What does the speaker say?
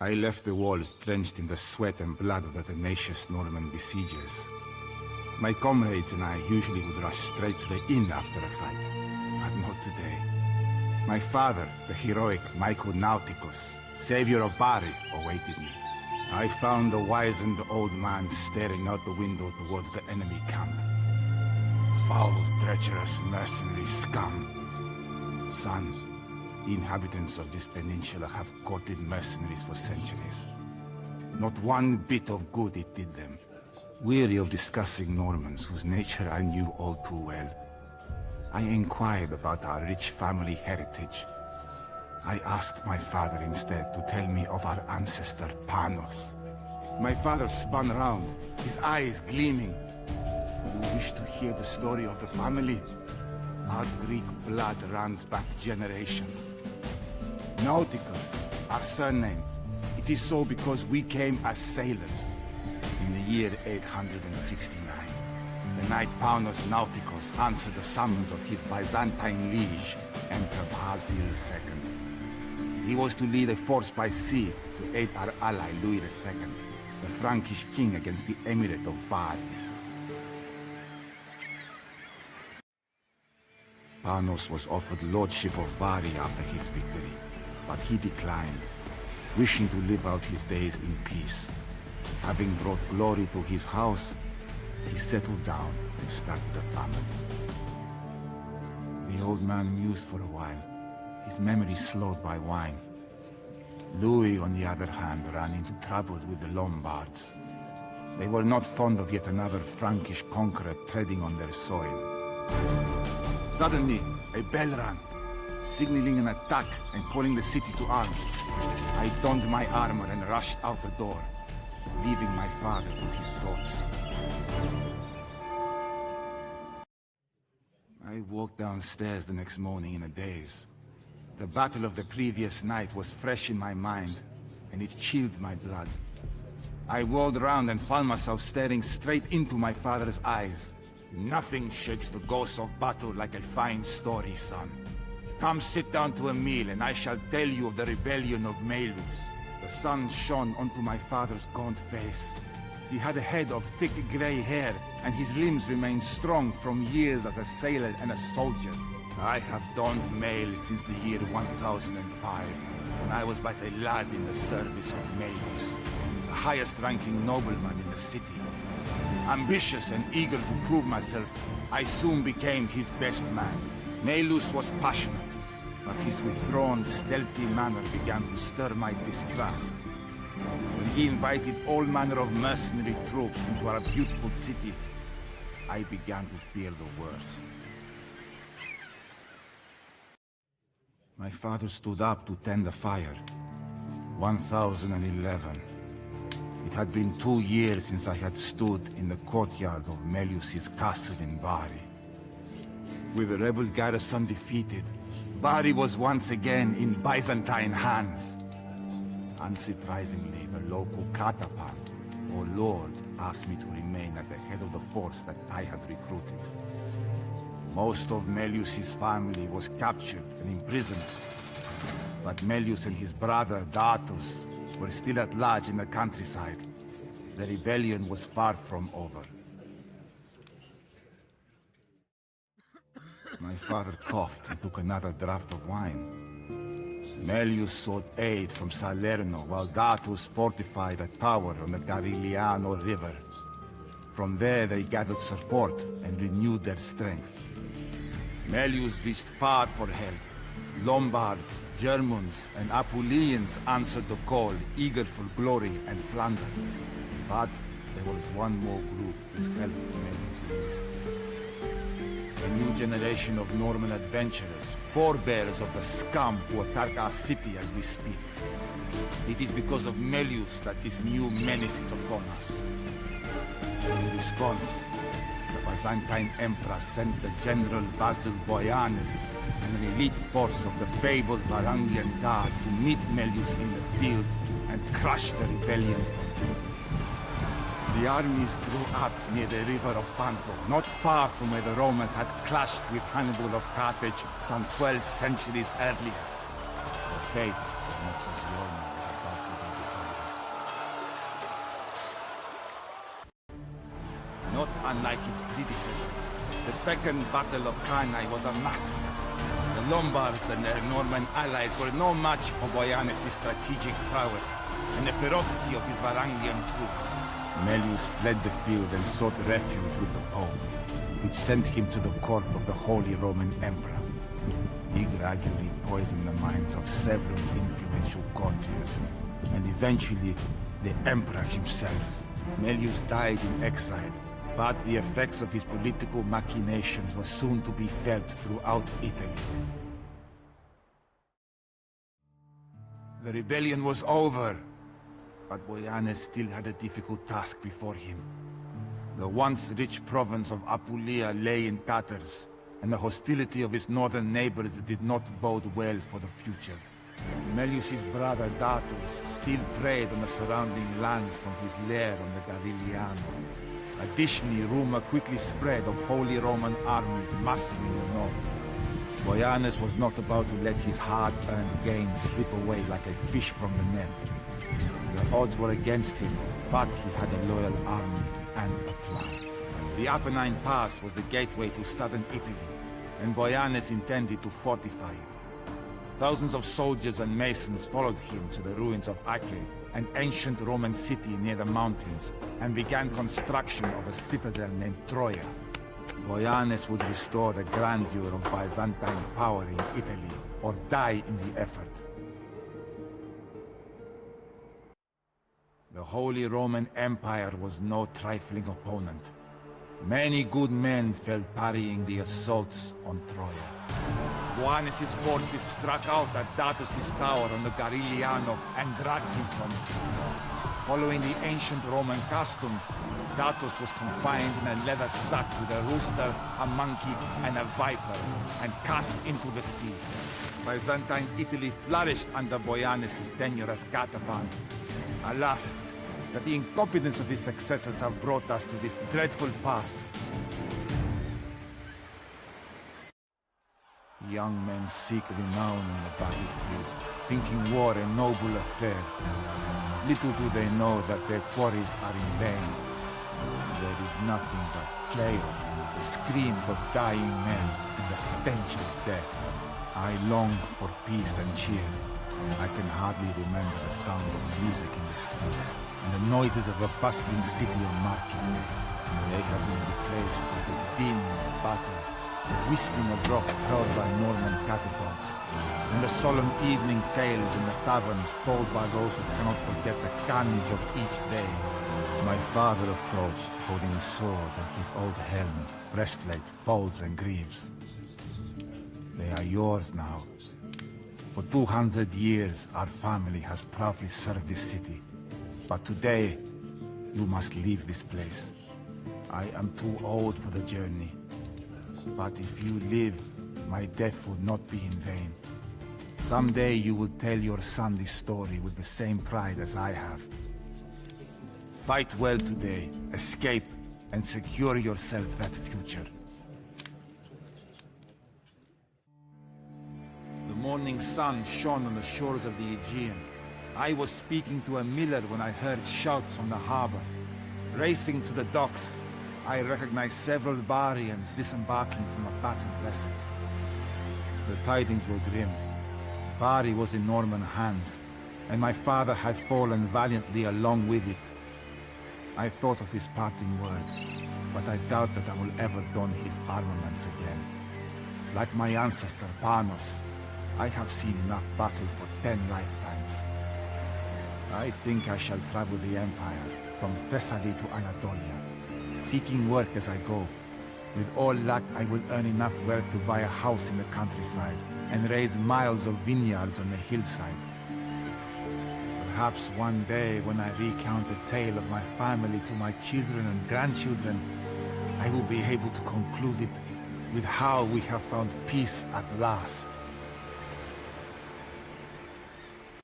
I left the walls drenched in the sweat and blood of the tenacious Norman besiegers. My comrades and I usually would rush straight to the inn after a fight, but not today. My father, the heroic Michael Nauticus, savior of Bari, awaited me. I found the wizened old man staring out the window towards the enemy camp. Foul, treacherous, mercenary scum. Son, the inhabitants of this peninsula have courted mercenaries for centuries. Not one bit of good it did them. Weary of discussing Normans whose nature I knew all too well, I inquired about our rich family heritage. I asked my father instead to tell me of our ancestor Panos. My father spun round, his eyes gleaming. You wish to hear the story of the family? Our Greek blood runs back generations. Nauticus, our surname. It is so because we came as sailors. In the year 869, the night Panos Nauticus answered the summons of his Byzantine liege, Emperor Basil II. He was to lead a force by sea to aid our ally Louis II, the Frankish king against the Emirate of Bari. Panos was offered lordship of Bari after his victory, but he declined, wishing to live out his days in peace. Having brought glory to his house, he settled down and started a family. The old man mused for a while, his memory slowed by wine. Louis, on the other hand, ran into troubles with the Lombards. They were not fond of yet another Frankish conqueror treading on their soil. Suddenly, a bell rang, signaling an attack and calling the city to arms. I donned my armor and rushed out the door, leaving my father to his thoughts. I walked downstairs the next morning in a daze. The battle of the previous night was fresh in my mind, and it chilled my blood. I whirled around and found myself staring straight into my father's eyes. Nothing shakes the ghosts of battle like a fine story, son. Come sit down to a meal, and I shall tell you of the Rebellion of Melus. The sun shone onto my father's gaunt face. He had a head of thick gray hair, and his limbs remained strong from years as a sailor and a soldier. I have donned mail since the year 1005, when I was but a lad in the service of Melus, the highest-ranking nobleman in the city. Ambitious and eager to prove myself, I soon became his best man. Melus was passionate, but his withdrawn, stealthy manner began to stir my distrust. When he invited all manner of mercenary troops into our beautiful city, I began to fear the worst. My father stood up to tend the fire. 1011. It had been 2 years since I had stood in the courtyard of Melus's castle in Bari. With the rebel garrison defeated, Bari was once again in Byzantine hands. Unsurprisingly, the local Katapan, or Lord, asked me to remain at the head of the force that I had recruited. Most of Melus's family was captured and imprisoned, but Melus and his brother Datus were still at large in the countryside. The rebellion was far from over. My father coughed and took another draught of wine. Melus sought aid from Salerno, while Datus fortified a tower on the Garigliano River. From there they gathered support and renewed their strength. Melus reached far for help. Lombards, Germans, and Apulians answered the call, eager for glory and plunder. But there was one more group whose help Melus enlisted. A new generation of Norman adventurers, forebears of the scum who attack our city as we speak. It is because of Melus that this new menace is upon us. In response, the Byzantine Emperor sent the General Basil Boyanis and an elite force of the fabled Varangian Guard to meet Melus in the field and crush the rebellion for good. The armies drew up near the river of Fanto, not far from where the Romans had clashed with Hannibal of Carthage some 12 centuries earlier. The fate of Mussolini was about to be decided. not unlike its predecessor. The Second Battle of Cannae was a massacre. The Lombards and their Norman allies were no match for Boyanus' strategic prowess and the ferocity of his Varangian troops. Melus fled the field and sought refuge with the Pope, which sent him to the court of the Holy Roman Emperor. He gradually poisoned the minds of several influential courtiers, and eventually the Emperor himself. Melus died in exile, but the effects of his political machinations were soon to be felt throughout Italy. The rebellion was over, but Boyanus still had a difficult task before him. The once rich province of Apulia lay in tatters, and the hostility of its northern neighbors did not bode well for the future. Melus's brother Datus still preyed on the surrounding lands from his lair on the Garigliano. Additionally, rumor quickly spread of Holy Roman armies massing in the north. Boyanus was not about to let his hard-earned gains slip away like a fish from the net. The odds were against him, but he had a loyal army and a plan. The Apennine Pass was the gateway to southern Italy, and Boyanus intended to fortify it. Thousands of soldiers and masons followed him to the ruins of Acre, an ancient Roman city near the mountains, and began construction of a citadel named Troia. Boyanus would restore the grandeur of Byzantine power in Italy, or die in the effort. The Holy Roman Empire was no trifling opponent. Many good men fell parrying the assaults on Troia. Boyanus' forces struck out at Datus' tower on the Garigliano and dragged him from it. Following the ancient Roman custom, Datus was confined in a leather sack with a rooster, a monkey, and a viper, and cast into the sea. Byzantine Italy flourished under Boyanus' dangerous catapan. Alas, that the incompetence of his successors have brought us to this dreadful pass. Young men seek renown on the battlefield, thinking war a noble affair. Little do they know that their quarries are in vain. There is nothing but chaos, the screams of dying men, and the stench of death. I long for peace and cheer. I can hardly remember the sound of music in the streets, and the noises of a bustling city on market day. They have been replaced by the din of battle, the whistling of rocks hurled by Norman catapults, and the solemn evening tales in the taverns told by those who cannot forget the carnage of each day. My father approached, holding a sword and his old helm, breastplate, folds, and greaves. They are yours now. For 200 years, our family has proudly served this city. But today, you must leave this place. I am too old for the journey. But if you live, my death will not be in vain. Someday you will tell your son this story with the same pride as I have. Fight well today, escape, and secure yourself that future. The morning sun shone on the shores of the Aegean. I was speaking to a miller when I heard shouts from the harbor. Racing to the docks, I recognized several Barians disembarking from a battered vessel. The tidings were grim. Bari was in Norman hands, and my father had fallen valiantly along with it. I thought of his parting words, but I doubt that I will ever don his armaments again. Like my ancestor Panos, I have seen enough battle for 10 lifetimes. I think I shall travel the Empire, from Thessaly to Anatolia, seeking work as I go. With all luck, I will earn enough wealth to buy a house in the countryside, and raise miles of vineyards on the hillside. Perhaps one day, when I recount the tale of my family to my children and grandchildren, I will be able to conclude it with how we have found peace at last.